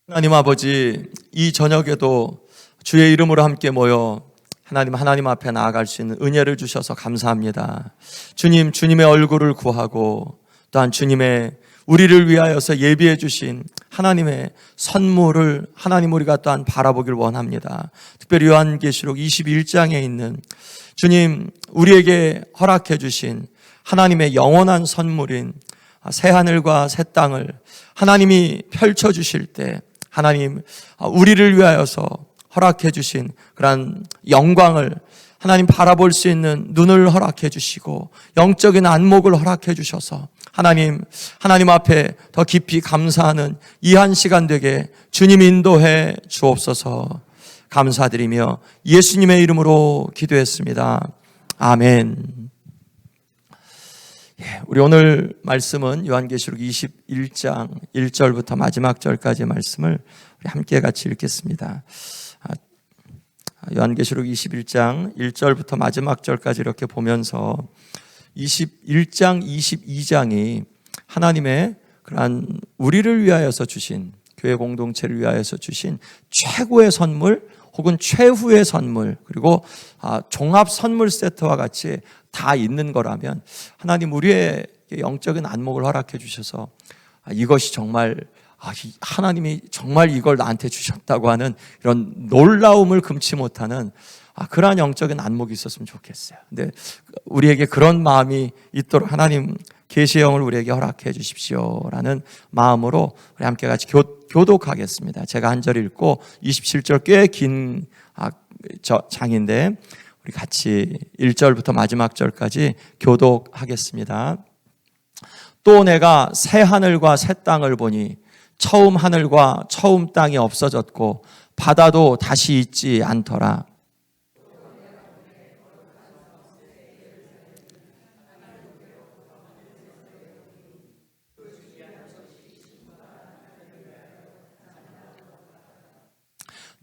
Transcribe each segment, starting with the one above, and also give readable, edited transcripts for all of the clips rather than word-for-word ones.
하나님 아버지, 이 저녁에도 주의 이름으로 함께 모여 하나님 앞에 나아갈 수 있는 은혜를 주셔서 감사합니다. 주님, 주님의 얼굴을 구하고 또한 주님의 우리를 위하여서 예비해 주신 하나님의 선물을 하나님 우리가 또한 바라보길 원합니다. 특별히 요한계시록 21장에 있는 주님, 우리에게 허락해 주신 하나님의 영원한 선물인 새하늘과 새 땅을 하나님이 펼쳐 주실 때 하나님 우리를 위하여서 허락해 주신 그러한 영광을 하나님 바라볼 수 있는 눈을 허락해 주시고 영적인 안목을 허락해 주셔서 하나님 앞에 더 깊이 감사하는 이 한 시간 되게 주님 인도해 주옵소서. 감사드리며 예수님의 이름으로 기도했습니다. 아멘. 우리 오늘 말씀은 요한계시록 21장 1절부터 마지막 절까지의 말씀을 우리 함께 같이 읽겠습니다. 요한계시록 21장 1절부터 마지막 절까지 이렇게 보면서 21장 22장이 하나님의 그러한 우리를 위하여서 주신, 교회 공동체를 위하여서 주신 최고의 선물 혹은 최후의 선물, 그리고 종합 선물 세트와 같이 다 있는 거라면 하나님 우리의 영적인 안목을 허락해 주셔서 이것이 정말 하나님이 정말 이걸 나한테 주셨다고 하는 이런 놀라움을 금치 못하는 그러한 영적인 안목이 있었으면 좋겠어요. 근데 우리에게 그런 마음이 있도록 하나님 계시의 영을 우리에게 허락해 주십시오라는 마음으로 우리 함께 같이 교독하겠습니다. 제가 한 절 읽고 27절 꽤 긴 장인데 우리 같이 1절부터 마지막 절까지 교독하겠습니다. 또 내가 새 하늘과 새 땅을 보니 처음 하늘과 처음 땅이 없어졌고 바다도 다시 있지 않더라.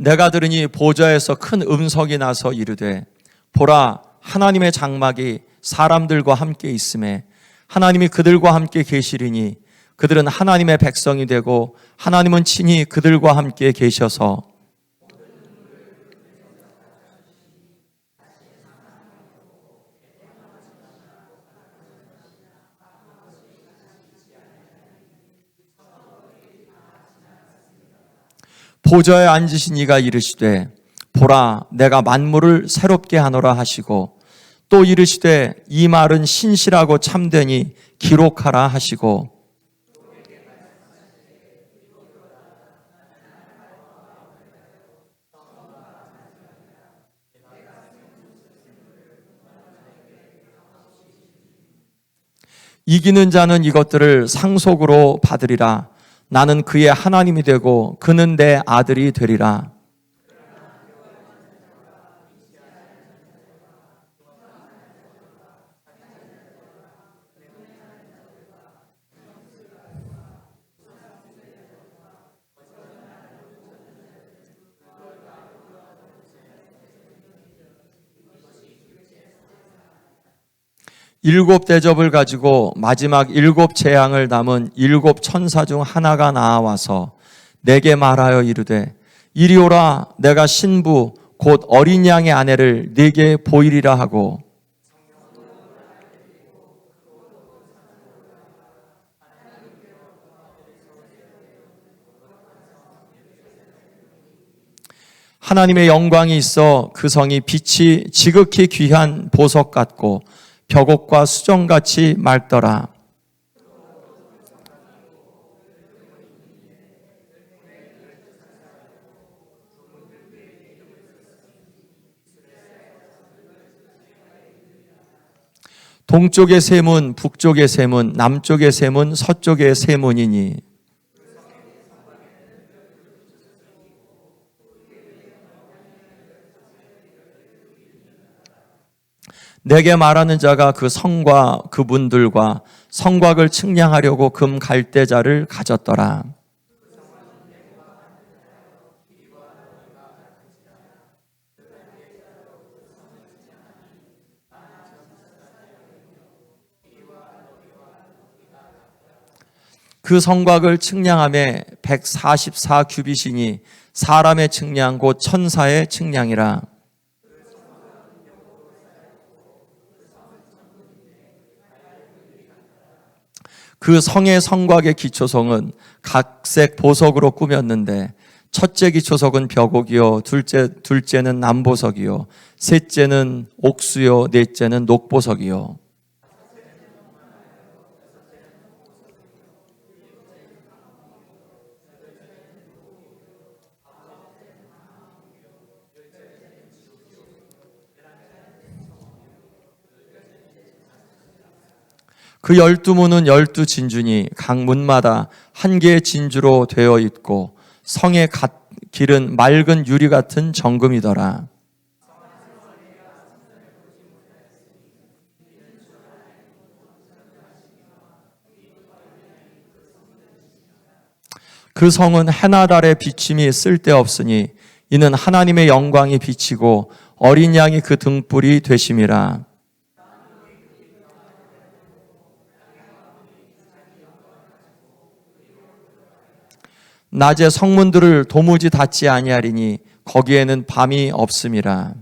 내가 들으니 보좌에서 큰 음성이 나서 이르되 보라, 하나님의 장막이 사람들과 함께 있음에 하나님이 그들과 함께 계시리니 그들은 하나님의 백성이 되고 하나님은 친히 그들과 함께 계셔서 보좌에 앉으신 이가 이르시되 보라, 내가 만물을 새롭게 하노라 하시고 또 이르시되 이 말은 신실하고 참되니 기록하라 하시고 이기는 자는 이것들을 상속으로 받으리라. 나는 그의 하나님이 되고 그는 내 아들이 되리라. 일곱 대접을 가지고 마지막 일곱 재앙을 담은 일곱 천사 중 하나가 나와서 내게 말하여 이르되 이리 오라, 내가 신부 곧 어린 양의 아내를 네게 보이리라 하고 하나님의 영광이 있어 그 성이 빛이 지극히 귀한 보석 같고 벽옥과 수정같이 맑더라. 동쪽의 세 문, 북쪽의 세 문, 남쪽의 세 문, 서쪽의 세 문이니 내게 말하는 자가 그 성과 그 문들과 성곽을 측량하려고 금 갈대자를 가졌더라. 그 성곽을 측량하며 144 규빗이니 사람의 측량 곧 천사의 측량이라. 그 성의 성곽의 기초성은 각색 보석으로 꾸몄는데 첫째 기초석은 벽옥이요 둘째는 남보석이요 셋째는 옥수요 넷째는 녹보석이요. 그 12문은 12진주니 각 문마다 한 개의 진주로 되어 있고 성의 길은 맑은 유리 같은 정금이더라. 그 성은 해나 달의 비침이 쓸데없으니 이는 하나님의 영광이 비치고 어린 양이 그 등불이 되심이라. 낮에 성문들을 도무지 닫지 아니하리니 거기에는 밤이 없음이라.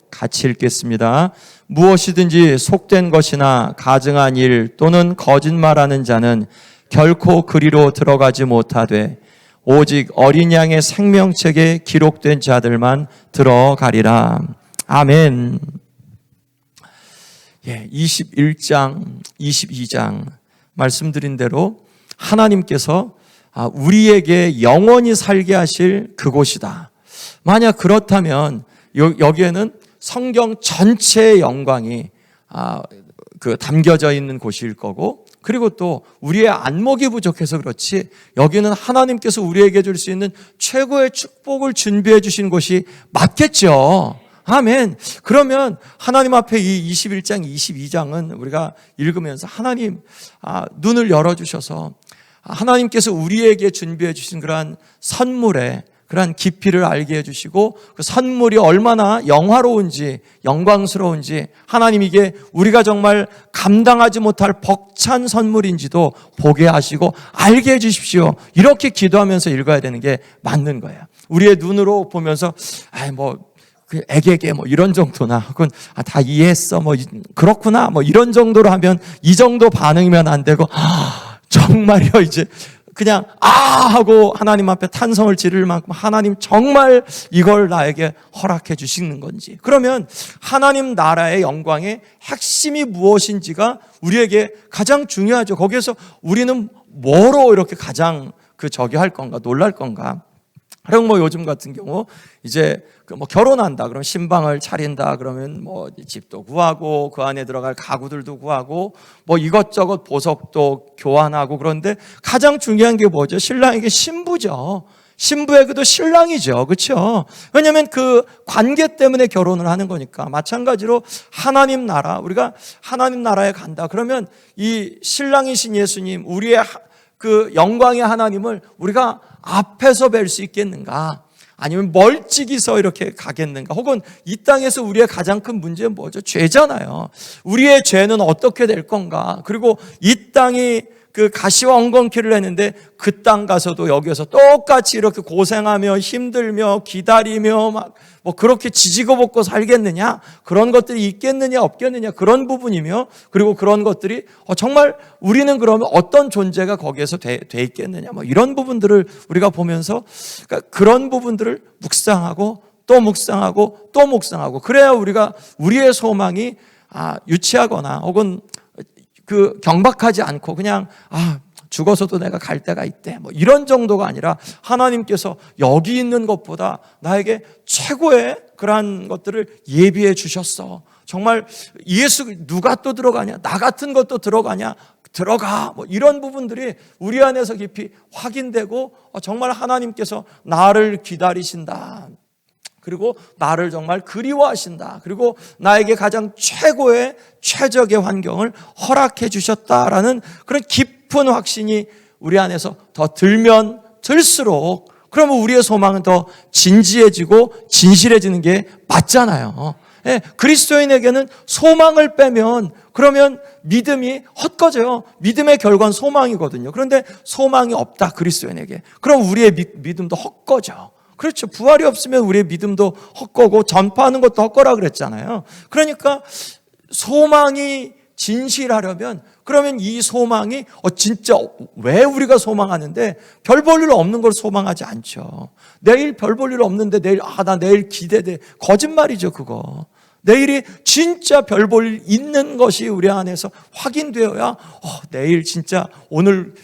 같이 읽겠습니다. 무엇이든지 속된 것이나 가증한 일 또는 거짓말하는 자는 결코 그리로 들어가지 못하되 오직 어린 양의 생명책에 기록된 자들만 들어가리라. 아멘. 21장, 22장 말씀드린 대로 하나님께서 우리에게 영원히 살게 하실 그곳이다. 만약 그렇다면 여기에는 성경 전체의 영광이 담겨져 있는 곳일 거고, 그리고 또 우리의 안목이 부족해서 그렇지 여기는 하나님께서 우리에게 줄 수 있는 최고의 축복을 준비해 주신 곳이 맞겠죠. 아멘. 그러면 하나님 앞에 이 21장, 22장은 우리가 읽으면서 하나님 눈을 열어주셔서 하나님께서 우리에게 준비해 주신 그러한 선물에 그러한 깊이를 알게 해주시고 그 선물이 얼마나 영화로운지 영광스러운지 하나님 이게 우리가 정말 감당하지 못할 벅찬 선물인지도 보게 하시고 알게 해주십시오. 이렇게 기도하면서 읽어야 되는 게 맞는 거예요. 우리의 눈으로 보면서 그 애게게 이런 정도나 혹은 다 이해했어 그렇구나 이런 정도로 하면 이 정도 반응이면 안 되고 정말요 이제 그냥 하고 하나님 앞에 탄성을 지를 만큼 하나님 정말 이걸 나에게 허락해 주시는 건지, 그러면 하나님 나라의 영광의 핵심이 무엇인지가 우리에게 가장 중요하죠. 거기에서 우리는 뭐로 이렇게 가장 할 건가, 놀랄 건가. 그리고 요즘 같은 경우 이제 결혼한다 그러면 신방을 차린다 그러면 집도 구하고 그 안에 들어갈 가구들도 구하고 이것저것 보석도 교환하고, 그런데 가장 중요한 게 뭐죠? 신랑에게 신부죠. 신부에게도 신랑이죠. 그렇죠? 왜냐하면 그 관계 때문에 결혼을 하는 거니까. 마찬가지로 하나님 나라, 우리가 하나님 나라에 간다 그러면 이 신랑이신 예수님, 우리의 그 영광의 하나님을 우리가 앞에서 뵐 수 있겠는가? 아니면 멀찍이서 이렇게 가겠는가? 혹은 이 땅에서 우리의 가장 큰 문제는 뭐죠? 죄잖아요. 우리의 죄는 어떻게 될 건가? 그리고 이 땅이 그 가시와 엉겅퀴를 했는데 그 땅 가서도 여기서 똑같이 이렇게 고생하며 힘들며 기다리며 그렇게 지지고 볶고 살겠느냐? 그런 것들이 있겠느냐 없겠느냐? 그런 부분이며, 그리고 그런 것들이 정말 우리는 그러면 어떤 존재가 거기에서 돼 있겠느냐? 이런 부분들을 우리가 보면서 그런 부분들을 묵상하고 또 묵상하고 또 묵상하고, 그래야 우리가 우리의 소망이 유치하거나 혹은 경박하지 않고 그냥 죽어서도 내가 갈 데가 있대 이런 정도가 아니라 하나님께서 여기 있는 것보다 나에게 최고의 그러한 것들을 예비해 주셨어. 정말 예수 누가 또 들어가냐? 나 같은 것도 들어가냐? 들어가. 이런 부분들이 우리 안에서 깊이 확인되고 정말 하나님께서 나를 기다리신다. 그리고 나를 정말 그리워하신다. 그리고 나에게 가장 최고의 최적의 환경을 허락해 주셨다라는 그런 깊은 확신이 우리 안에서 더 들면 들수록, 그러면 우리의 소망은 더 진지해지고 진실해지는 게 맞잖아요. 예, 그리스도인에게는 소망을 빼면 그러면 믿음이 헛거져요. 믿음의 결과는 소망이거든요. 그런데 소망이 없다, 그리스도인에게. 그럼 우리의 믿음도 헛거져. 그렇죠. 부활이 없으면 우리의 믿음도 헛거고 전파하는 것도 헛거라 그랬잖아요. 그러니까 소망이 진실하려면 그러면 이 소망이 진짜 왜 우리가 소망하는데 별 볼 일 없는 걸 소망하지 않죠. 내일 별 볼 일 없는데 내일 나 내일 기대돼. 거짓말이죠, 그거. 내일이 진짜 별 볼 일 있는 것이 우리 안에서 확인되어야 내일 진짜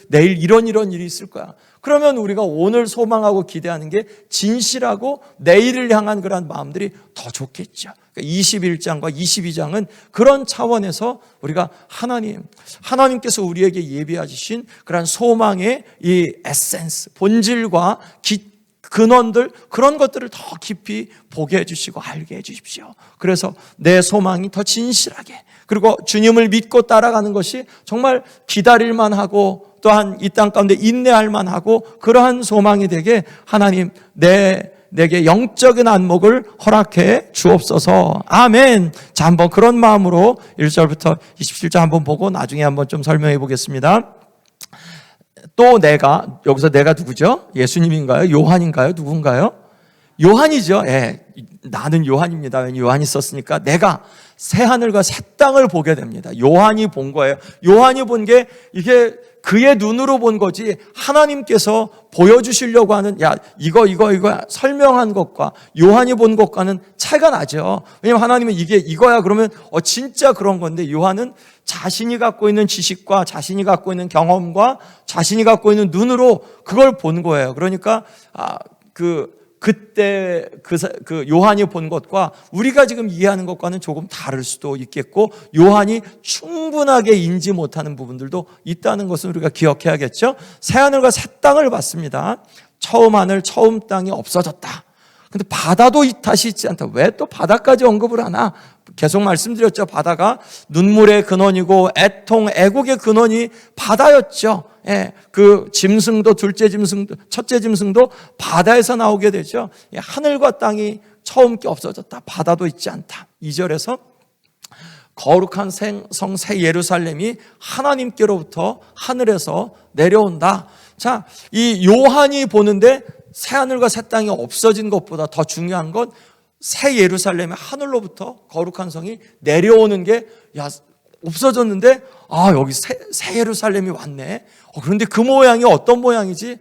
내일 이런 일이 있을 거야. 그러면 우리가 오늘 소망하고 기대하는 게 진실하고 내일을 향한 그런 마음들이 더 좋겠죠. 21장과 22장은 그런 차원에서 우리가 하나님께서 우리에게 예비하신 그런 소망의 이 에센스, 본질과 근원들, 그런 것들을 더 깊이 보게 해주시고 알게 해주십시오. 그래서 내 소망이 더 진실하게, 그리고 주님을 믿고 따라가는 것이 정말 기다릴만 하고 또한 이 땅 가운데 인내할 만하고 그러한 소망이 되게 하나님 내게 영적인 안목을 허락해 주옵소서. 아멘. 자, 한번 그런 마음으로 1절부터 27절 한번 보고 나중에 한번 좀 설명해 보겠습니다. 또 여기서 내가 누구죠? 예수님인가요? 요한인가요? 누군가요? 요한이죠. 예, 나는 요한입니다. 왜냐하면 요한이 썼으니까 내가 새하늘과 새 땅을 보게 됩니다. 요한이 본 거예요. 요한이 본 게 이게 그의 눈으로 본 거지 하나님께서 보여주시려고 하는 이거 설명한 것과 요한이 본 것과는 차이가 나죠. 왜냐하면 하나님은 이게 이거야 그러면 진짜 그런 건데, 요한은 자신이 갖고 있는 지식과 자신이 갖고 있는 경험과 자신이 갖고 있는 눈으로 그걸 본 거예요. 그러니까 그때 그 요한이 본 것과 우리가 지금 이해하는 것과는 조금 다를 수도 있겠고, 요한이 충분하게 인지 못하는 부분들도 있다는 것을 우리가 기억해야겠죠. 새하늘과 새 땅을 봤습니다. 처음 하늘 처음 땅이 없어졌다. 근데 바다도 다시 있지 않다. 왜 또 바다까지 언급을 하나? 계속 말씀드렸죠. 바다가 눈물의 근원이고 애통, 애국의 근원이 바다였죠. 예, 그 짐승도 둘째 짐승도 첫째 짐승도 바다에서 나오게 되죠. 예, 하늘과 땅이 처음 게 없어졌다. 바다도 있지 않다. 2절에서 거룩한 성 새 예루살렘이 하나님께로부터 하늘에서 내려온다. 자, 이 요한이 보는데 새하늘과 새 땅이 없어진 것보다 더 중요한 건 새 예루살렘의 하늘로부터 거룩한 성이 내려오는 게 없어졌는데 여기 새 예루살렘이 왔네. 그런데 그 모양이 어떤 모양이지?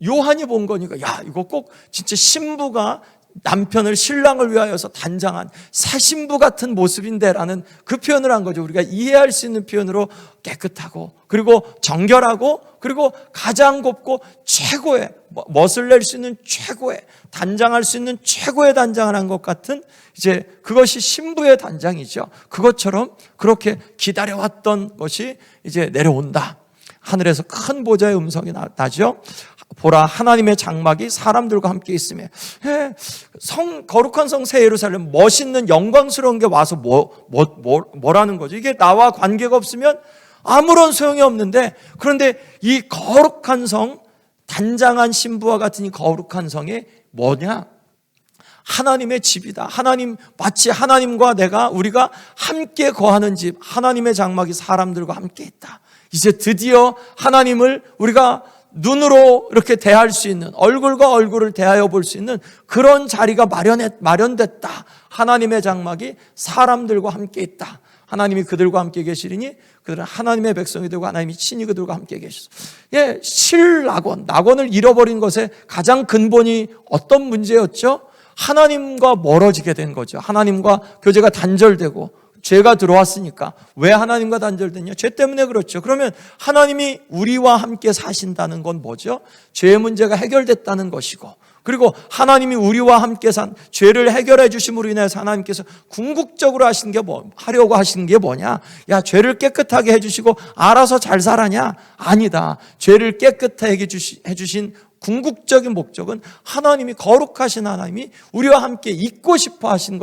요한이 본 거니까 이거 꼭 진짜 신부가 남편을 신랑을 위하여서 단장한 새 신부 같은 모습인데라는 그 표현을 한 거죠. 우리가 이해할 수 있는 표현으로 깨끗하고 그리고 정결하고 그리고 가장 곱고 최고의 멋을 낼 수 있는 최고의 단장할 수 있는 최고의 단장을 한 것 같은 이제 그것이 신부의 단장이죠. 그것처럼 그렇게 기다려왔던 것이 이제 내려온다. 하늘에서 큰 보좌의 음성이 나죠. 보라, 하나님의 장막이 사람들과 함께 있으며. 거룩한 성 새 예루살렘, 멋있는 영광스러운 게 와서 뭐라는 거죠? 이게 나와 관계가 없으면 아무런 소용이 없는데, 그런데 이 거룩한 성, 단장한 신부와 같은 이 거룩한 성이 뭐냐? 하나님의 집이다. 마치 하나님과 우리가 함께 거하는 집, 하나님의 장막이 사람들과 함께 있다. 이제 드디어 하나님을 우리가 눈으로 이렇게 대할 수 있는, 얼굴과 얼굴을 대하여 볼 수 있는 그런 자리가 마련됐다. 하나님의 장막이 사람들과 함께 있다. 하나님이 그들과 함께 계시리니 그들은 하나님의 백성이 되고 하나님이 친히 그들과 함께 계시소. 낙원을 잃어버린 것의 가장 근본이 어떤 문제였죠? 하나님과 멀어지게 된 거죠. 하나님과 교제가 단절되고 죄가 들어왔으니까. 왜 하나님과 단절됐냐? 죄 때문에 그렇죠. 그러면 하나님이 우리와 함께 사신다는 건 뭐죠? 죄의 문제가 해결됐다는 것이고, 그리고 하나님이 우리와 함께 죄를 해결해 주심으로 인해서 하나님께서 궁극적으로 하려고 하시는 게 뭐냐? 죄를 깨끗하게 해주시고 알아서 잘 살아냐? 아니다. 죄를 깨끗하게 해주신 궁극적인 목적은 하나님이, 거룩하신 하나님이 우리와 함께 있고 싶어 하신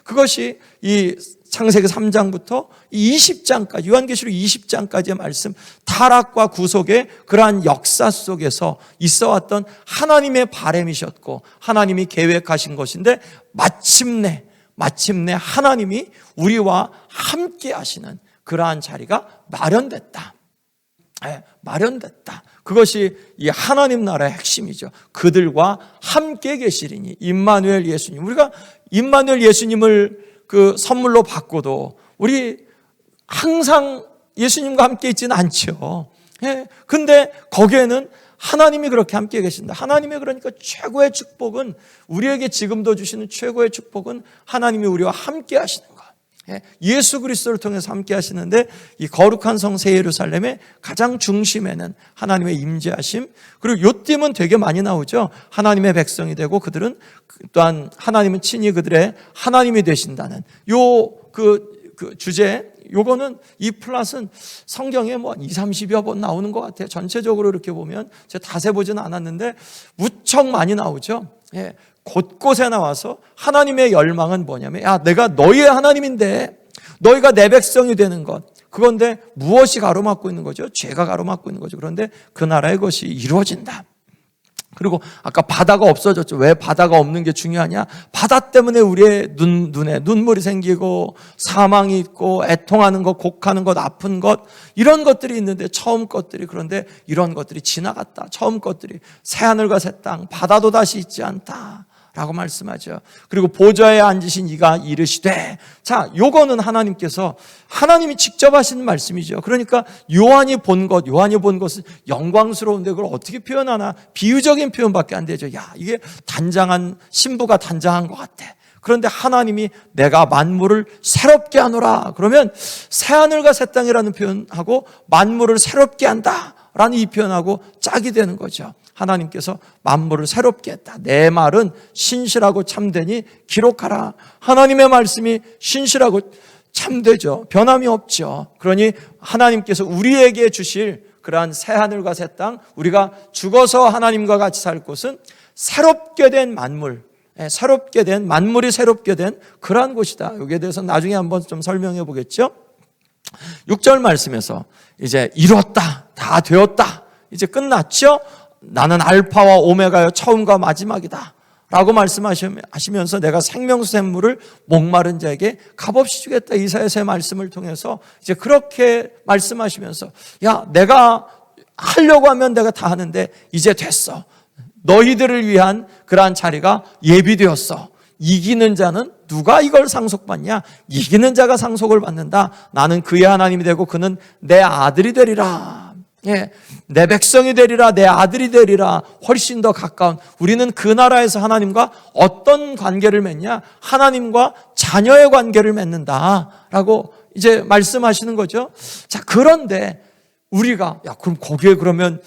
그것이 이 창세기 3장부터 20장까지, 요한계시록 20장까지의 말씀, 타락과 구속의 그러한 역사 속에서 있어왔던 하나님의 바람이셨고 하나님이 계획하신 것인데, 마침내 마침내 하나님이 우리와 함께 하시는 그러한 자리가 마련됐다. 마련됐다. 그것이 이 하나님 나라의 핵심이죠. 그들과 함께 계시리니. 임마누엘 예수님. 우리가 임마누엘 예수님을 그 선물로 받고도 우리 항상 예수님과 함께 있지는 않죠. 근데 거기에는 하나님이 그렇게 함께 계신다. 하나님의 그러니까 최고의 축복은, 우리에게 지금도 주시는 최고의 축복은 하나님이 우리와 함께 하시는 것. 예수 그리스도를 통해서 함께 하시는데, 이 거룩한 성 새 예루살렘의 가장 중심에는 하나님의 임재하심, 그리고 요띠면 되게 많이 나오죠. 하나님의 백성이 되고 그들은 또한 하나님은 친히 그들의 하나님이 되신다는 그 주제. 요거는 이 플랫은 성경에 뭐 20-30여 번 나오는 것 같아요. 전체적으로 이렇게 보면 제가 다 세보지는 않았는데 무척 많이 나오죠. 곳곳에 나와서 하나님의 열망은 뭐냐면, 야, 내가 너희의 하나님인데 너희가 내 백성이 되는 것, 그건데 무엇이 가로막고 있는 거죠? 죄가 가로막고 있는 거죠. 그런데 그 나라의 것이 이루어진다. 그리고 아까 바다가 없어졌죠. 왜 바다가 없는 게 중요하냐? 바다 때문에 우리의 눈에 눈물이 생기고 사망이 있고 애통하는 것, 곡하는 것, 아픈 것, 이런 것들이 있는데, 처음 것들이, 그런데 이런 것들이 지나갔다. 처음 것들이, 새하늘과 새 땅, 바다도 다시 있지 않다 라고 말씀하죠. 그리고 보좌에 앉으신 이가 이르시되, 자, 요거는 하나님이 직접 하신 말씀이죠. 그러니까 요한이 본 것은 영광스러운데 그걸 어떻게 표현하나? 비유적인 표현밖에 안 되죠. 야, 이게 신부가 단장한 것 같아. 그런데 하나님이 내가 만물을 새롭게 하노라. 그러면 새하늘과 새 땅이라는 표현하고 만물을 새롭게 한다 라는 이 표현하고 짝이 되는 거죠. 하나님께서 만물을 새롭게 했다. 내 말은 신실하고 참되니 기록하라. 하나님의 말씀이 신실하고 참되죠. 변함이 없죠. 그러니 하나님께서 우리에게 주실 그러한 새하늘과 새 땅, 우리가 죽어서 하나님과 같이 살 곳은 새롭게 된 만물, 만물이 새롭게 된 그러한 곳이다. 여기에 대해서 나중에 한번 좀 설명해 보겠죠. 6절 말씀에서 이제 이뤘다, 다 되었다, 이제 끝났죠. 나는 알파와 오메가여, 처음과 마지막이다 라고 말씀하시면서 내가 생명수 샘물을 목마른 자에게 값없이 주겠다. 이사야서의 말씀을 통해서 이제 그렇게 말씀하시면서, 야, 내가 하려고 하면 내가 다 하는데 이제 됐어. 너희들을 위한 그러한 자리가 예비되었어. 이기는 자는 누가 이걸 상속받냐? 이기는 자가 상속을 받는다. 나는 그의 하나님이 되고 그는 내 아들이 되리라. 내 백성이 되리라, 내 아들이 되리라. 훨씬 더 가까운, 우리는 그 나라에서 하나님과 어떤 관계를 맺냐? 하나님과 자녀의 관계를 맺는다라고 이제 말씀하시는 거죠. 자, 그런데 우리가, 야, 그럼 거기에 그러면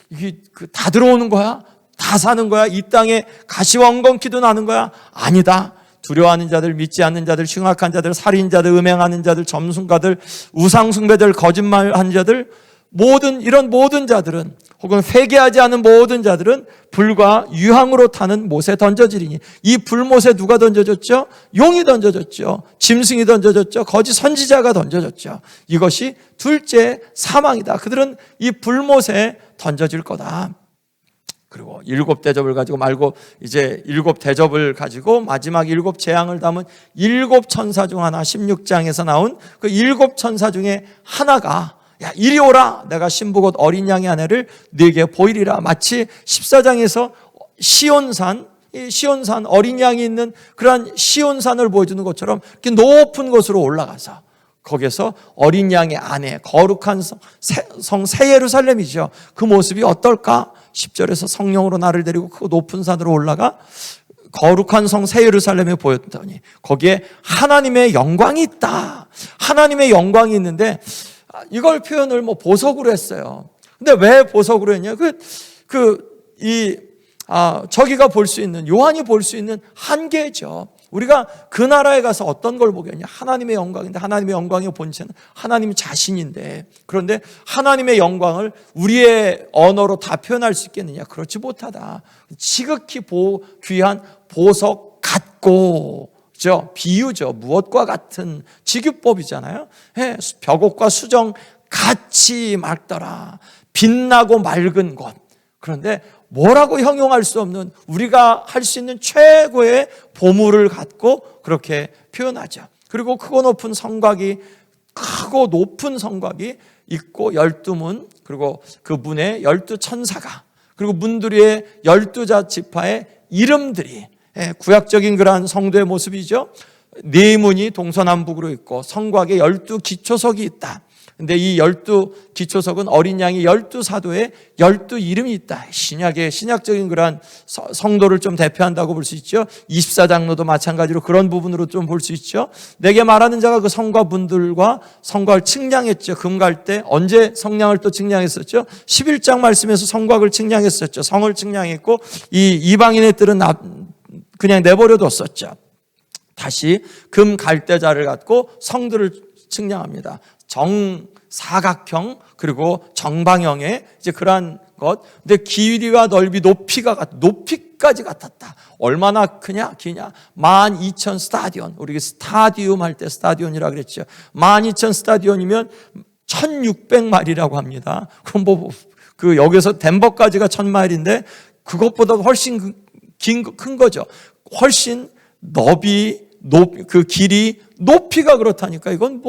이게 다 들어오는 거야? 다 사는 거야? 이 땅에 가시와 엉겅퀴도 나는 거야? 아니다. 두려워하는 자들, 믿지 않는 자들, 흉악한 자들, 살인자들, 음행하는 자들, 점순가들, 우상숭배들, 거짓말하는 자들, 이런 모든 자들은, 혹은 회개하지 않은 모든 자들은 불과 유황으로 타는 못에 던져지리니. 이 불못에 누가 던져졌죠? 용이 던져졌죠. 짐승이 던져졌죠. 거짓 선지자가 던져졌죠. 이것이 둘째 사망이다. 그들은 이 불못에 던져질 거다. 그리고 7대접을 가지고 말고 이제 7대접을 가지고 마지막 7 재앙을 담은 7 천사 중 하나, 16장에서 나온 그 7 천사 중에 하나가, 야, 이리 오라. 내가 신부 곧 어린 양의 아내를 네게 보이리라. 마치 14장에서 시온산 어린 양이 있는 그러한 시온산을 보여주는 것처럼 이렇게 높은 곳으로 올라가서 거기서 어린 양의 아내, 거룩한 성 새 예루살렘이죠. 그 모습이 어떨까? 10절에서 성령으로 나를 데리고 그 높은 산으로 올라가 거룩한 성 새 예루살렘에 보였더니 거기에 하나님의 영광이 있다. 하나님의 영광이 있는데, 이걸 표현을 보석으로 했어요. 근데 왜 보석으로 했냐? 저기가 볼 수 있는, 요한이 볼 수 있는 한계죠. 우리가 그 나라에 가서 어떤 걸 보겠냐? 하나님의 영광인데, 하나님의 영광의 본체는 하나님 자신인데, 그런데 하나님의 영광을 우리의 언어로 다 표현할 수 있겠느냐? 그렇지 못하다. 지극히 귀한 보석 같고, 비유죠. 무엇과 같은 직유법이잖아요. 벽옥과 수정 같이 맑더라. 빛나고 맑은 것. 그런데 뭐라고 형용할 수 없는, 우리가 할 수 있는 최고의 보물을 갖고 그렇게 표현하죠. 그리고 크고 높은 성곽이, 크고 높은 성곽이 있고 12문, 그리고 그 문에 12천사가, 그리고 문두리에 12자 지파의 이름들이, 구약적인 그러한 성도의 모습이죠. 네 문이 동서남북으로 있고 성곽에 12기초석이 있다. 근데 이 12기초석은 어린 양의 12사도의 12이름이 있다. 신약적인 그러한 성도를 좀 대표한다고 볼 수 있죠. 24장로도 마찬가지로 그런 부분으로 좀 볼 수 있죠. 내게 말하는 자가 그 성곽 문들과 성곽을 측량했죠. 금 갈 때 언제 성량을 또 측량했었죠? 11장 말씀에서 성곽을 측량했었죠. 성을 측량했고 이 이방인의 뜰은 그냥 내버려 뒀었죠. 다시 금 갈대자를 갖고 성들을 측량합니다. 정사각형 그리고 정방형의 이제 그러한 것. 근데 길이와 넓이, 높이까지 같았다. 얼마나 크냐, 기냐? 12,000 스타디온. 우리 스타디움 할 때 스타디온이라 그랬죠. 12,000 스타디온이면 1,600마일이라고 합니다. 그럼 여기서 덴버까지가 1,000마일인데 그것보다 훨씬 큰 거죠. 훨씬 그 길이, 높이가 그렇다니까. 이건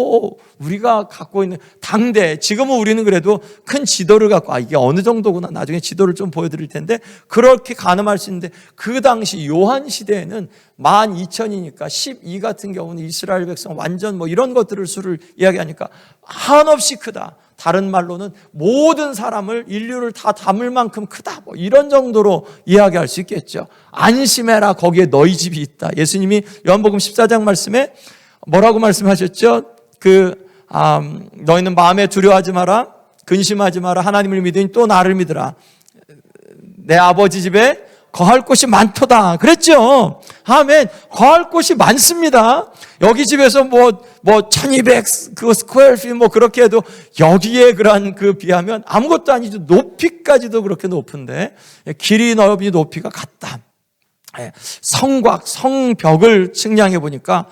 우리가 갖고 있는 당대, 지금은 우리는 그래도 큰 지도를 갖고 이게 어느 정도구나, 나중에 지도를 좀 보여드릴 텐데 그렇게 가늠할 수 있는데, 그 당시 요한 시대에는 12,000이니까 12 같은 경우는 이스라엘 백성 완전 이런 것들을 수를 이야기하니까 한없이 크다. 다른 말로는 모든 사람을, 인류를 다 담을 만큼 크다. 이런 정도로 이야기할 수 있겠죠. 안심해라, 거기에 너희 집이 있다. 예수님이 요한복음 14장 말씀에 뭐라고 말씀하셨죠? 너희는 마음에 두려워하지 마라, 근심하지 마라, 하나님을 믿으니 또 나를 믿으라. 내 아버지 집에 거할 곳이 많도다. 그랬죠? 아멘. 거할 곳이 많습니다. 여기 집에서 1200 스퀘어 핏 그렇게 해도 여기에 그런 비하면 아무것도 아니죠. 높이까지도 그렇게 높은데, 길이, 넓이, 높이가 같다. 성곽, 성벽을 측량해 보니까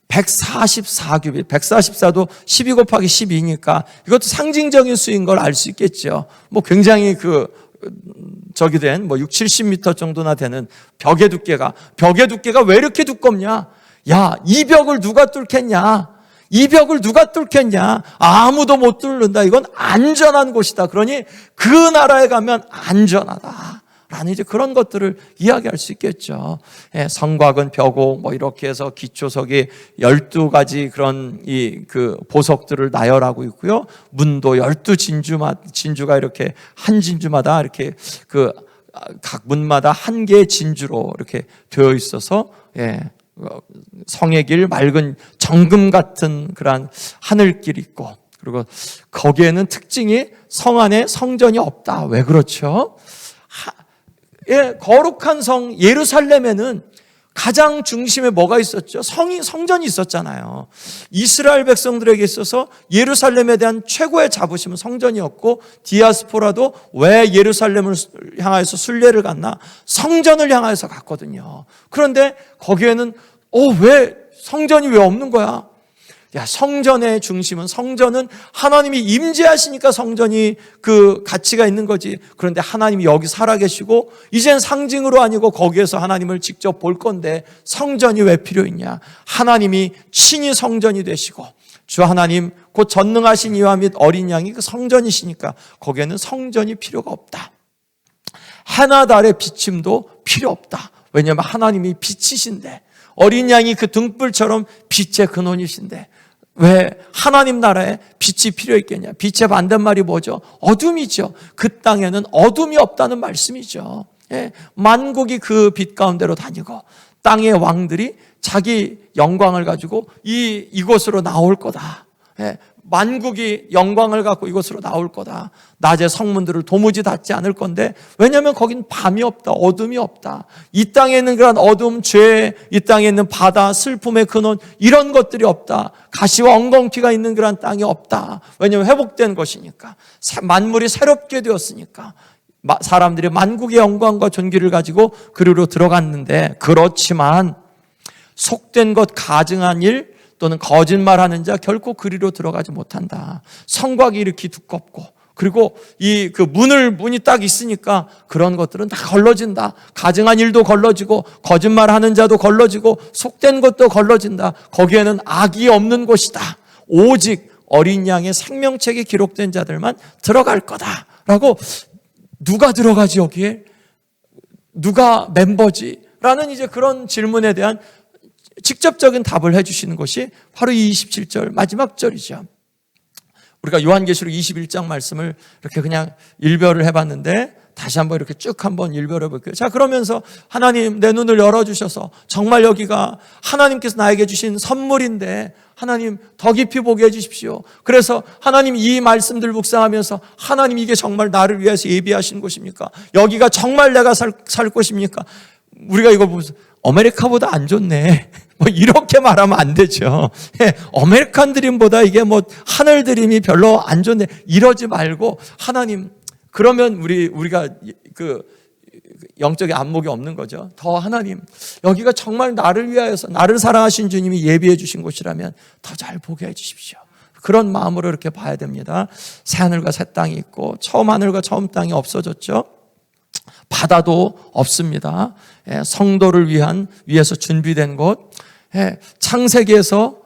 144규빗, 144도 12 곱하기 12니까 이것도 상징적인 수인 걸 알 수 있겠죠. 굉장히 70m 정도나 되는 벽의 두께가 왜 이렇게 두껍냐? 야, 이 벽을 누가 뚫겠냐? 아무도 못 뚫는다. 이건 안전한 곳이다. 그러니 그 나라에 가면 안전하다. 라는 이제 그런 것들을 이야기할 수 있겠죠. 성곽은 벼고 이렇게 해서 기초석이 12가지 그런 보석들을 나열하고 있고요. 문도 12진주가 이렇게 한 진주마다 이렇게 각 문마다 한 개의 진주로 이렇게 되어 있어서 성의 길, 맑은 정금 같은 그러한 하늘길이 있고, 그리고 거기에는 특징이 성 안에 성전이 없다. 왜 그렇죠? 거룩한 성 예루살렘에는 가장 중심에 뭐가 있었죠? 성전이 있었잖아요. 이스라엘 백성들에게 있어서 예루살렘에 대한 최고의 자부심은 성전이었고, 디아스포라도 왜 예루살렘을 향해서 순례를 갔나? 성전을 향해서 갔거든요. 그런데 거기에는 왜 성전이 왜 없는 거야? 성전의 중심은, 성전은 하나님이 임재하시니까 성전이 그 가치가 있는 거지. 그런데 하나님이 여기 살아계시고 이젠 상징으로 아니고 거기에서 하나님을 직접 볼 건데 성전이 왜 필요 있냐? 하나님이 친히 성전이 되시고 주 하나님 곧 전능하신 이와 및 어린 양이 그 성전이시니까 거기에는 성전이 필요가 없다. 해나 달의 비침도 필요 없다. 왜냐하면 하나님이 빛이신데, 어린 양이 그 등불처럼 빛의 근원이신데 왜 하나님 나라에 빛이 필요 있겠냐? 빛의 반대말이 뭐죠? 어둠이죠. 그 땅에는 어둠이 없다는 말씀이죠. 만국이 그 빛 가운데로 다니고 땅의 왕들이 자기 영광을 가지고 이곳으로 나올 거다. 만국이 영광을 갖고 이곳으로 나올 거다. 낮에 성문들을 도무지 닫지 않을 건데, 왜냐하면 거긴 밤이 없다, 어둠이 없다. 이 땅에 있는 그런 어둠, 죄, 이 땅에 있는 바다, 슬픔의 근원, 이런 것들이 없다. 가시와 엉겅퀴가 있는 그런 땅이 없다. 왜냐하면 회복된 것이니까, 만물이 새롭게 되었으니까. 사람들이 만국의 영광과 존귀를 가지고 그리로 들어갔는데, 그렇지만 속된 것 가증한 일 또는 거짓말하는 자 결코 그리로 들어가지 못한다. 성곽이 이렇게 두껍고 그리고 그 문이 딱 있으니까 그런 것들은 다 걸러진다. 가증한 일도 걸러지고 거짓말하는 자도 걸러지고 속된 것도 걸러진다. 거기에는 악이 없는 곳이다. 오직 어린 양의 생명책에 기록된 자들만 들어갈 거다라고. 누가 들어가지 여기에? 누가 멤버지? 라는 이제 그런 질문에 대한 직접적인 답을 해주시는 것이 바로 이 27절 마지막 절이죠. 우리가 요한계시록 21장 말씀을 이렇게 그냥 일별을 해봤는데 다시 한번 이렇게 쭉 한번 일별해 볼게요. 자, 그러면서 하나님 내 눈을 열어주셔서 정말 여기가 하나님께서 나에게 주신 선물인데 하나님 더 깊이 보게 해주십시오. 그래서 하나님 이 말씀들 묵상하면서 하나님 이게 정말 나를 위해서 예비하신 곳입니까? 여기가 정말 내가 살 곳입니까? 우리가 이걸 보면서 아메리카보다 안 좋네. 뭐 이렇게 말하면 안 되죠. 아메리칸 드림보다 이게 뭐 하늘 드림이 별로 안 좋네. 이러지 말고 하나님, 그러면 우리가 그 영적인 안목이 없는 거죠. 더 하나님, 여기가 정말 나를 위하여서 나를 사랑하신 주님이 예비해 주신 곳이라면 더 잘 보게 해 주십시오. 그런 마음으로 이렇게 봐야 됩니다. 새 하늘과 새 땅이 있고 처음 하늘과 처음 땅이 없어졌죠. 바다도 없습니다. 성도를 위해서 준비된 곳. 창세기에서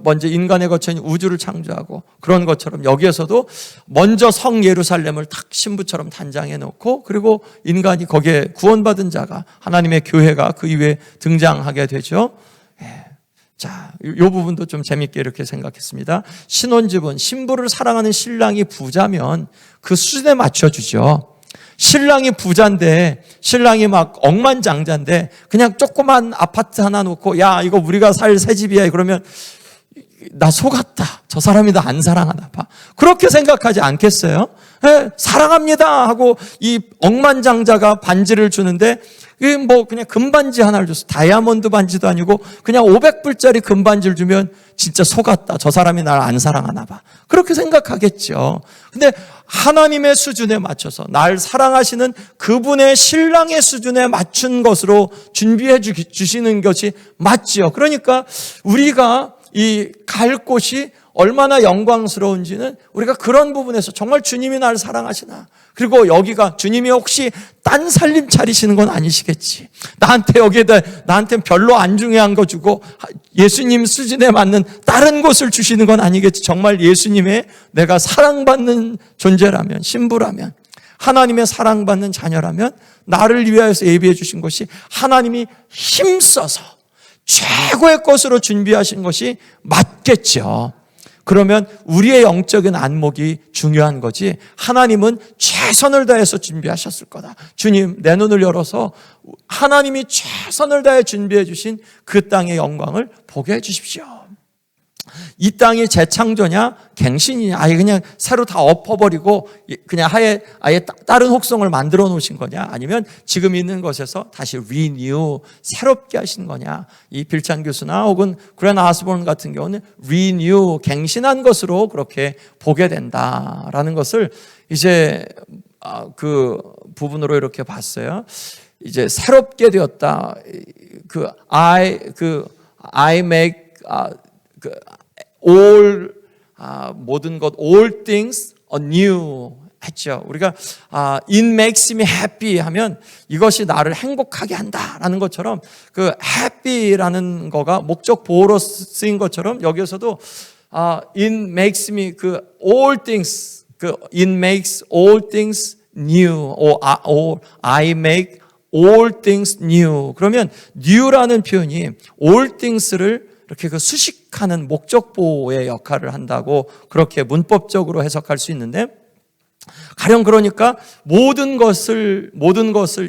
먼저 인간에 거쳐 있는 우주를 창조하고 그런 것처럼 여기에서도 먼저 성 예루살렘을 탁 신부처럼 단장해 놓고 그리고 인간이 거기에 구원받은 자가 하나님의 교회가 그 이후에 등장하게 되죠. 자, 이 부분도 좀 재밌게 이렇게 생각했습니다. 신혼집은 신부를 사랑하는 신랑이 부자면 그 수준에 맞춰주죠. 신랑이 부자인데 신랑이 막 억만장자인데 그냥 조그만 아파트 하나 놓고 야 이거 우리가 살 새 집이야 그러면 나 속았다. 저 사람이 나 안 사랑하나 봐. 그렇게 생각하지 않겠어요? 사랑합니다 하고 이 억만장자가 반지를 주는데 이게 뭐 그냥 금반지 하나를 줬어. 다이아몬드 반지도 아니고 그냥 500불짜리 금반지를 주면 진짜 속았다. 저 사람이 날 안 사랑하나 봐. 그렇게 생각하겠죠. 근데 하나님의 수준에 맞춰서 날 사랑하시는 그분의 신랑의 수준에 맞춘 것으로 준비해 주시는 것이 맞지요. 그러니까 우리가 이 갈 곳이 얼마나 영광스러운지는 우리가 그런 부분에서 정말 주님이 날 사랑하시나, 그리고 여기가 주님이 혹시 딴 살림 차리시는 건 아니시겠지, 나한테는 별로 안 중요한 거 주고 예수님 수준에 맞는 다른 곳을 주시는 건 아니겠지. 정말 예수님의 내가 사랑받는 존재라면, 신부라면, 하나님의 사랑받는 자녀라면 나를 위하여서 예비해 주신 것이 하나님이 힘써서 최고의 것으로 준비하신 것이 맞겠죠. 그러면 우리의 영적인 안목이 중요한 거지, 하나님은 최선을 다해서 준비하셨을 거다. 주님, 내 눈을 열어서 하나님이 최선을 다해 준비해 주신 그 땅의 영광을 보게 해 주십시오. 이 땅이 재창조냐 갱신이냐, 아예 그냥 새로 다 엎어버리고 그냥 아예 다른 혹성을 만들어 놓으신 거냐, 아니면 지금 있는 것에서 다시 리뉴, 새롭게 하신 거냐. 이 빌찬 교수나 혹은 그랜 아스본 같은 경우는 리뉴, 갱신한 것으로 그렇게 보게 된다라는 것을 이제 그 부분으로 이렇게 봤어요. 이제 새롭게 되었다. I make all, 모든 것, all things anew 했죠. 우리가 it makes me happy 하면 이것이 나를 행복하게 한다라는 것처럼, 그 happy라는 거가 목적 보호로 쓰인 것처럼 여기에서도 it makes me all things, it makes all things new, or I make all things new. 그러면 new라는 표현이 all things를 이렇게 수식하는 목적보호의 역할을 한다고 그렇게 문법적으로 해석할 수 있는데, 가령 그러니까 모든 것을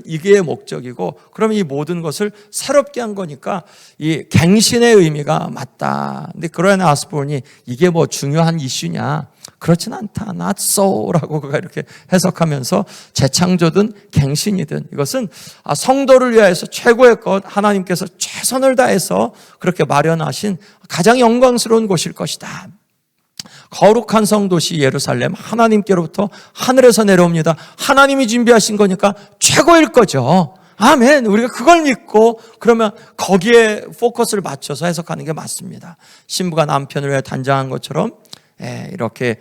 이게 목적이고, 그러면 이 모든 것을 새롭게 한 거니까 이 갱신의 의미가 맞다. 근데 그랜 아스본이 이게 뭐 중요한 이슈냐? 그렇진 않다. Not so라고 그가 이렇게 해석하면서 재창조든 갱신이든 이것은 성도를 위하여서 최고의 것, 하나님께서 최선을 다해서 그렇게 마련하신 가장 영광스러운 곳일 것이다. 거룩한 성도시 예루살렘, 하나님께로부터 하늘에서 내려옵니다. 하나님이 준비하신 거니까 최고일 거죠. 아멘. 우리가 그걸 믿고 그러면 거기에 포커스를 맞춰서 해석하는 게 맞습니다. 신부가 남편을 위해 단장한 것처럼 이렇게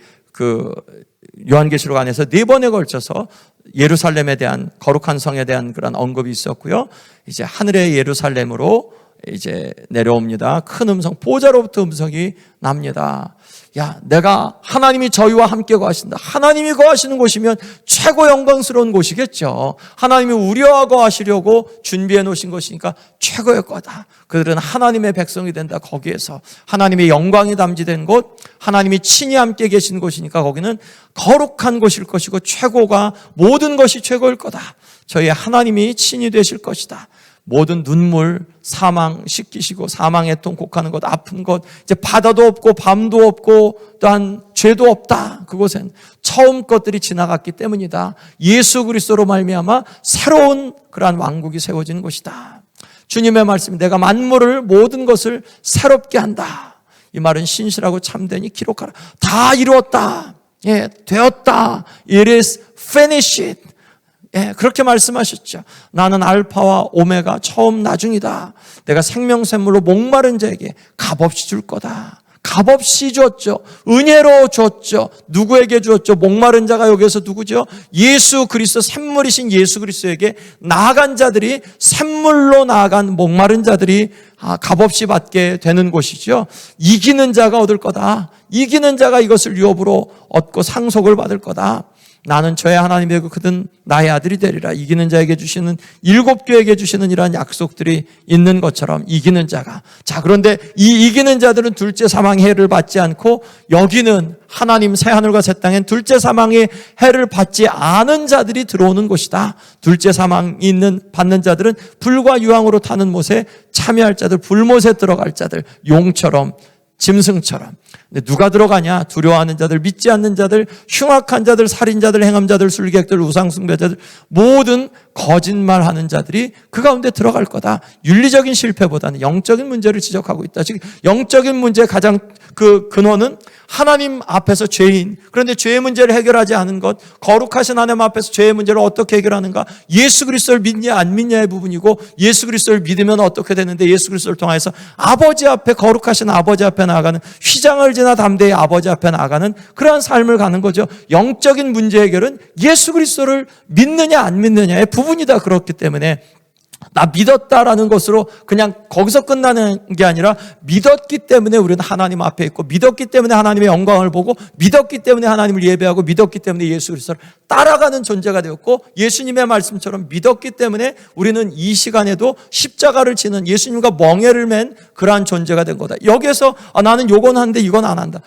요한계시록 안에서 4번에 걸쳐서 예루살렘에 대한, 거룩한 성에 대한 그런 언급이 있었고요. 이제 하늘의 예루살렘으로 이제 내려옵니다. 큰 음성, 보좌로부터 음성이 납니다. 야, 내가, 하나님이 저희와 함께 거하신다. 하나님이 거하시는 곳이면 최고 영광스러운 곳이겠죠. 하나님이 우리와 거하시려고 준비해 놓으신 것이니까 최고의 거다. 그들은 하나님의 백성이 된다. 거기에서 하나님의 영광이 담지된 곳, 하나님이 친히 함께 계신 곳이니까 거기는 거룩한 곳일 것이고 최고가, 모든 것이 최고일 거다. 저희 하나님이 친히 되실 것이다. 모든 눈물, 사망 씻기시고, 사망의 통, 곡하는 것, 아픈 것, 이제 바다도 없고 밤도 없고 또한 죄도 없다. 그곳엔 처음 것들이 지나갔기 때문이다. 예수 그리스도로 말미암아 새로운 그러한 왕국이 세워지는 곳이다. 주님의 말씀이 내가 만물을, 모든 것을 새롭게 한다. 이 말은 신실하고 참되니 기록하라. 다 이루었다. 예, 되었다. It is finished. 예, 그렇게 말씀하셨죠. 나는 알파와 오메가, 처음 나중이다. 내가 생명샘물로 목마른 자에게 값없이 줄 거다. 값없이 줬죠. 은혜로 줬죠. 누구에게 주었죠? 목마른 자가 여기서 누구죠? 예수 그리스도, 샘물이신 예수 그리스도에게 나아간 자들이, 샘물로 나아간 목마른 자들이 값없이 받게 되는 곳이죠. 이기는 자가 얻을 거다. 이기는 자가 이것을 유업으로 얻고 상속을 받을 거다. 나는 저의 하나님이고 그든 나의 아들이 되리라. 이기는 자에게 주시는, 7교회에게 주시는 이러한 약속들이 있는 것처럼 이기는 자가. 자, 그런데 이 이기는 자들은 둘째 사망의 해를 받지 않고, 여기는 하나님 새하늘과 새 땅엔 둘째 사망의 해를 받지 않은 자들이 들어오는 곳이다. 둘째 사망이 받는 자들은 불과 유황으로 타는 못에 참여할 자들, 불못에 들어갈 자들, 용처럼, 짐승처럼. 근데 누가 들어가냐? 두려워하는 자들, 믿지 않는 자들, 흉악한 자들, 살인자들, 행함자들, 술객들, 우상숭배자들, 모든 거짓말하는 자들이 그 가운데 들어갈 거다. 윤리적인 실패보다는 영적인 문제를 지적하고 있다. 즉 영적인 문제의 가장 그 근원은 하나님 앞에서 죄인, 그런데 죄의 문제를 해결하지 않은 것, 거룩하신 하나님 앞에서 죄의 문제를 어떻게 해결하는가? 예수 그리스도를 믿냐 안 믿냐의 부분이고, 예수 그리스도를 믿으면 어떻게 되는데, 예수 그리스도를 통해서 아버지 앞에, 거룩하신 아버지 앞에 나아가는, 휘장을 지나 담대히 아버지 앞에 나아가는 그러한 삶을 가는 거죠. 영적인 문제 해결은 예수 그리스도를 믿느냐 안 믿느냐의 부분이다. 그렇기 때문에 나 믿었다라는 것으로 그냥 거기서 끝나는 게 아니라, 믿었기 때문에 우리는 하나님 앞에 있고, 믿었기 때문에 하나님의 영광을 보고, 믿었기 때문에 하나님을 예배하고, 믿었기 때문에 예수 그리스도를 따라가는 존재가 되었고, 예수님의 말씀처럼 믿었기 때문에 우리는 이 시간에도 십자가를 지는, 예수님과 멍에를 맨 그러한 존재가 된 거다. 여기에서 나는 요건 하는데 이건 안 한다.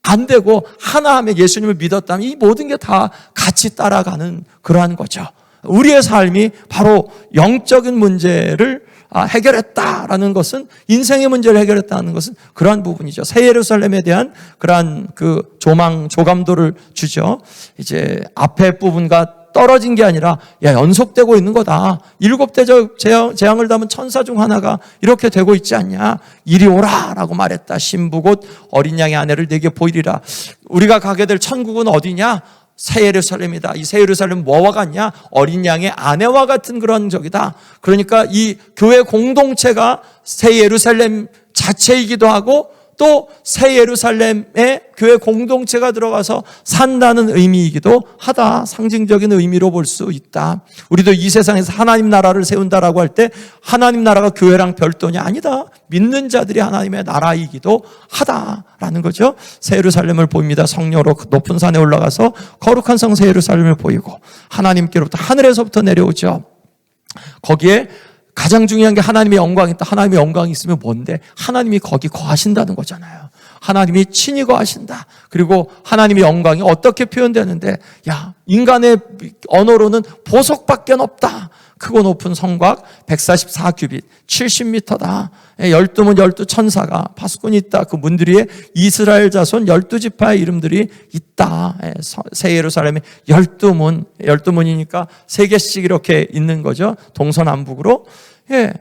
안 되고, 하나님의 예수님을 믿었다면 이 모든 게 다 같이 따라가는 그러한 거죠. 우리의 삶이 바로 영적인 문제를 해결했다라는 것은, 인생의 문제를 해결했다는 것은 그러한 부분이죠. 새 예루살렘에 대한 그러한 그 조감도를 주죠. 이제 앞에 부분과 떨어진 게 아니라, 야, 연속되고 있는 거다. 7대 재앙을 담은 천사 중 하나가 이렇게 되고 있지 않냐. 이리 오라 라고 말했다. 신부 곧 어린 양의 아내를 내게 보이리라. 우리가 가게 될 천국은 어디냐? 새 예루살렘이다. 이 새 예루살렘 뭐와 같냐? 어린 양의 아내와 같은 그런 적이다. 그러니까 이 교회 공동체가 새 예루살렘 자체이기도 하고, 또 새 예루살렘에 교회 공동체가 들어가서 산다는 의미이기도 하다. 상징적인 의미로 볼 수 있다. 우리도 이 세상에서 하나님 나라를 세운다라고 할 때, 하나님 나라가 교회랑 별도냐? 아니다. 믿는 자들이 하나님의 나라이기도 하다라는 거죠. 새 예루살렘을 보입니다. 성녀로 높은 산에 올라가서 거룩한 성 새 예루살렘을 보이고, 하나님께로부터, 하늘에서부터 내려오죠. 거기에 가장 중요한 게 하나님의 영광이 있다. 하나님의 영광이 있으면 뭔데? 하나님이 거기 거하신다는 거잖아요. 하나님이 친히 거하신다. 그리고 하나님의 영광이 어떻게 표현되는데, 야, 인간의 언어로는 보석밖에 없다. 크고 높은 성곽 144규빗 70m다. 12문 12천사가 파수꾼이 있다. 그 문들이에 이스라엘 자손 12지파의 이름들이 있다. 새 예루살렘에 12문, 12문이니까 3개씩 이렇게 있는 거죠. 동서남북으로. 예.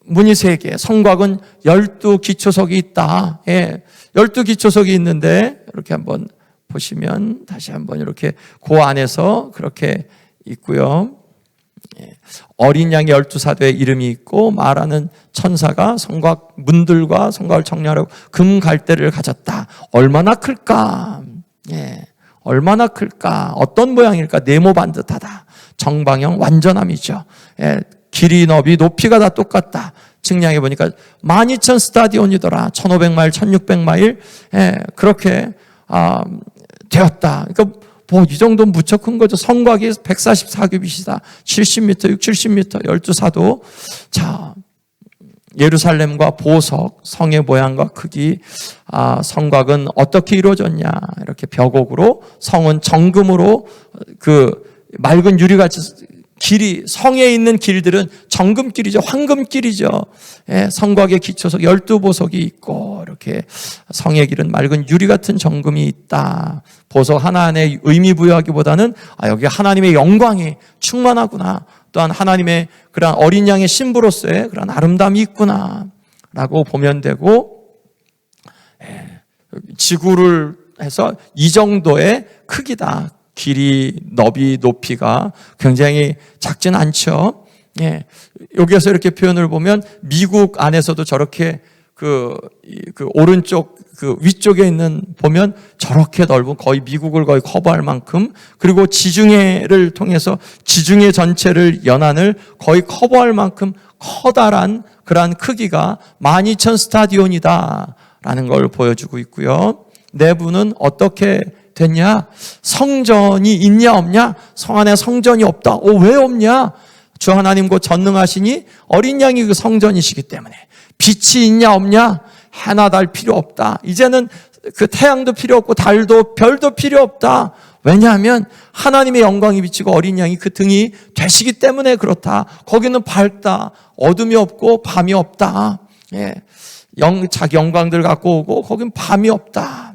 문이 3개, 성곽은 12기초석이 있다. 예. 12기초석이 있는데, 이렇게 한번 보시면, 다시 한번 이렇게 그 안에서 그렇게 있고요. 어린 양의 12사도의 이름이 있고, 말하는 천사가 성곽 문들과 성곽을 청량하라고 금 갈대를 가졌다. 얼마나 클까? 예. 얼마나 클까? 어떤 모양일까? 네모 반듯하다. 정방형 완전함이죠. 예, 길이, 너비, 높이가 다 똑같다. 측량해 보니까 12,000 스타디온이더라. 1,500마일, 1,600마일. 예, 그렇게 되었다. 그러니까 뭐 이 정도면 무척 큰 거죠. 성곽이 144규빗이다. 70m, 6, 70m, 12사도. 자, 예루살렘과 보석, 성의 모양과 크기, 성곽은 어떻게 이루어졌냐? 이렇게 벽옥으로, 성은 정금으로, 그 맑은 유리같이 길이, 성에 있는 길들은 정금길이죠. 황금길이죠. 예, 성곽의 기초석 12보석이 있고, 이렇게 성의 길은 맑은 유리 같은 정금이 있다. 보석 하나하나의 의미 부여하기보다는 여기 하나님의 영광이 충만하구나. 또한 하나님의 그런 어린 양의 신부로서의 그런 아름다움이 있구나 라고 보면 되고, 지구를 해서 이 정도의 크기다. 길이, 너비, 높이가 굉장히 작진 않죠. 예. 여기에서 이렇게 표현을 보면 미국 안에서도 저렇게 그 오른쪽 그 위쪽에 있는 보면 저렇게 넓은, 거의 미국을 거의 커버할 만큼, 그리고 지중해를 통해서 지중해 전체를 연안을 거의 커버할 만큼 커다란 그러한 크기가 12,000 스타디온이다라는 걸 보여주고 있고요. 내부는 어떻게 됐냐? 성전이 있냐 없냐? 성 안에 성전이 없다. 왜 없냐? 주 하나님 곧 전능하시니 어린 양이 그 성전이시기 때문에. 빛이 있냐 없냐? 해나 달 필요 없다. 이제는 그 태양도 필요 없고 달도 별도 필요 없다. 왜냐하면 하나님의 영광이 비치고 어린 양이 그 등이 되시기 때문에 그렇다. 거기는 밝다. 어둠이 없고 밤이 없다. 예. 자기 영광들 갖고 오고 거긴 밤이 없다.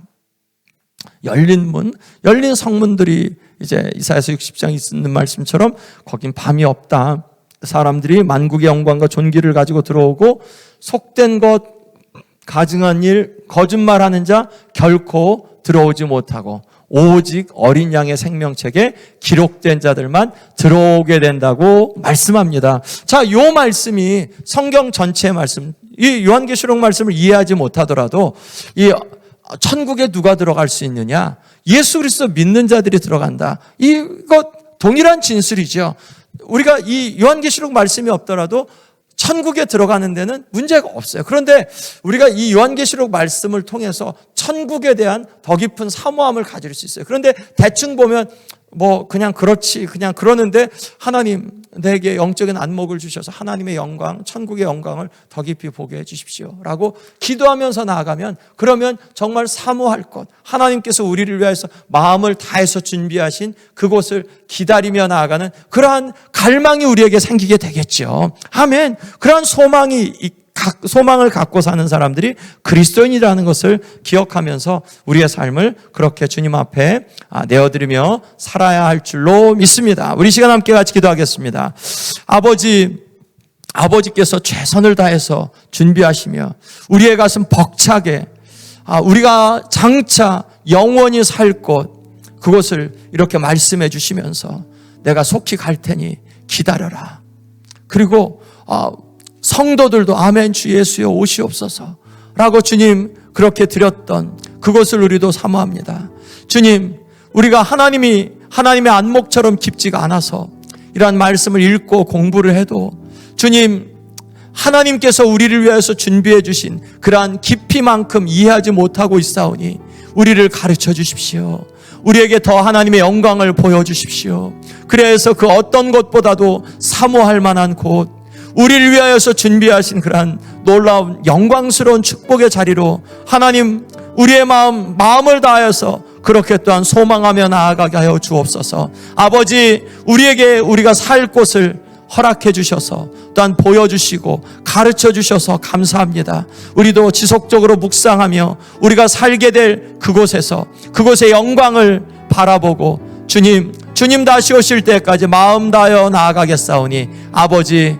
열린 문, 열린 성문들이 이제 이사야서 60장에 있는 말씀처럼 거긴 밤이 없다. 사람들이 만국의 영광과 존귀를 가지고 들어오고 속된 것, 가증한 일, 거짓말하는 자 결코 들어오지 못하고 오직 어린 양의 생명책에 기록된 자들만 들어오게 된다고 말씀합니다. 자, 요 말씀이 성경 전체의 말씀, 이 요한계시록 말씀을 이해하지 못하더라도 이 천국에 누가 들어갈 수 있느냐? 예수 그리스도 믿는 자들이 들어간다. 이거 동일한 진술이죠. 우리가 이 요한계시록 말씀이 없더라도 천국에 들어가는 데는 문제가 없어요. 그런데 우리가 이 요한계시록 말씀을 통해서 천국에 대한 더 깊은 사모함을 가질 수 있어요. 그런데 대충 보면 뭐 그냥 그렇지, 그냥 그러는데 하나님 내게 영적인 안목을 주셔서 하나님의 영광, 천국의 영광을 더 깊이 보게 해주십시오 라고 기도하면서 나아가면, 그러면 정말 사모할 것, 하나님께서 우리를 위해서 마음을 다해서 준비하신 그곳을 기다리며 나아가는 그러한 갈망이 우리에게 생기게 되겠죠. 아멘. 그러한 소망을 갖고 사는 사람들이 그리스도인이라는 것을 기억하면서 우리의 삶을 그렇게 주님 앞에 내어드리며 살아야 할 줄로 믿습니다. 우리 시간 함께 같이 기도하겠습니다. 아버지께서 최선을 다해서 준비하시며 우리의 가슴 벅차게 우리가 장차 영원히 살 곳, 그곳을 이렇게 말씀해 주시면서 내가 속히 갈 테니 기다려라. 그리고 성도들도 아멘 주 예수여 오시옵소서 라고 주님 그렇게 드렸던 그것을 우리도 사모합니다. 주님, 우리가 하나님의 안목처럼 깊지가 않아서 이러한 말씀을 읽고 공부를 해도 주님, 하나님께서 우리를 위해서 준비해 주신 그러한 깊이만큼 이해하지 못하고 있사오니 우리를 가르쳐 주십시오. 우리에게 더 하나님의 영광을 보여주십시오. 그래서 그 어떤 것보다도 사모할 만한 곳, 우리를 위하여서 준비하신 그러한 놀라운 영광스러운 축복의 자리로 하나님 우리의 마음을 다하여서 그렇게 또한 소망하며 나아가게 하여 주옵소서. 아버지, 우리가 살 곳을 허락해 주셔서 또한 보여주시고 가르쳐 주셔서 감사합니다. 우리도 지속적으로 묵상하며 우리가 살게 될 그곳의 영광을 바라보고 주님 다시 오실 때까지 마음 다하여 나아가겠사오니 아버지,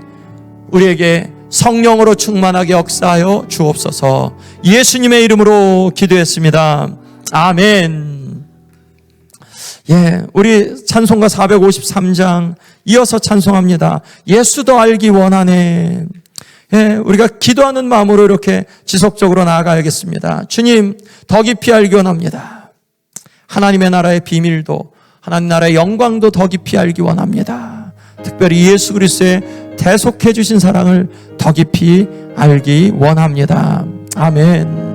우리에게 성령으로 충만하게 역사하여 주옵소서. 예수님의 이름으로 기도했습니다. 아멘. 예, 우리 찬송가 453장 이어서 찬송합니다. 예수도 알기 원하네. 예, 우리가 기도하는 마음으로 이렇게 지속적으로 나아가야겠습니다. 주님, 더 깊이 알기 원합니다. 하나님의 나라의 비밀도, 하나님 나라의 영광도 더 깊이 알기 원합니다. 특별히 예수 그리스도의 대속해 주신 사랑을 더 깊이 알기 원합니다. 아멘.